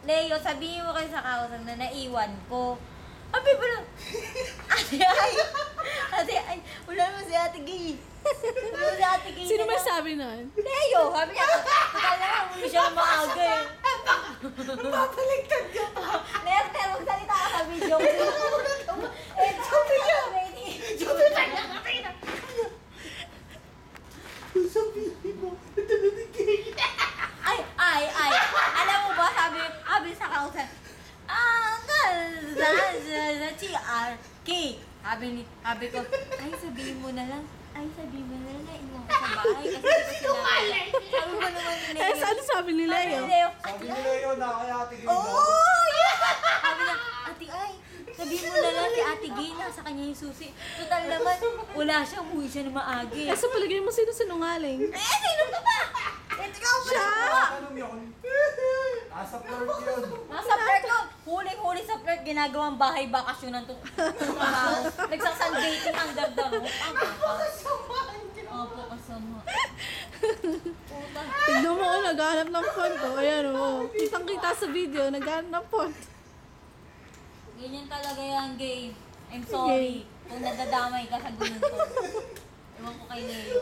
Leo, sabihin mo kayo sa kausap na naiwan ko. Abi ba na? Ate ay, wala naman si Ate Gay. Wala naman si Ate Gay. Sino may sabi nun? Leo, sabi niya, total naman, muli siya maaga eh. Papaligtad niya pa. Leo, magsalita ka sa video. Sabi niya. Sabi niya. Sabihin mo, ito na ni Kay. Ay. Alam mo ba, sabi sa kausap, CRK. Sabi ko, sabihin mo na lang na iwan ko sa bahay kasi hindi ko sinabi. Sabi mo naman ni Leo. Ano sabi ni Leo? Sabi ni Leo na kaya Ate Gay. Sabi niya, Ate Ay, sabihin mo na lang si Ate Gay na sa kanya yung susi. Total naman, wala siya, umuwi siya na maagi. Sa palagay mo, sino sinungaling? Sino ka ba? Ikaw ba? Siya! Anong yun? Nasa flirt yun. Nasa flirt ko. Huli sa flirt, ginagawang bahay bakasyonan to. Nagsasundating under the roof. Opo, kasama. Puta. Tignan mo, naghahanap ng font. Ayan, kitang-kita sa video, naghahanap ng font. Ganyan talaga yan, Gay. I'm sorry kung nadadamay ka sa ganun to. Ewan ko kay Leo.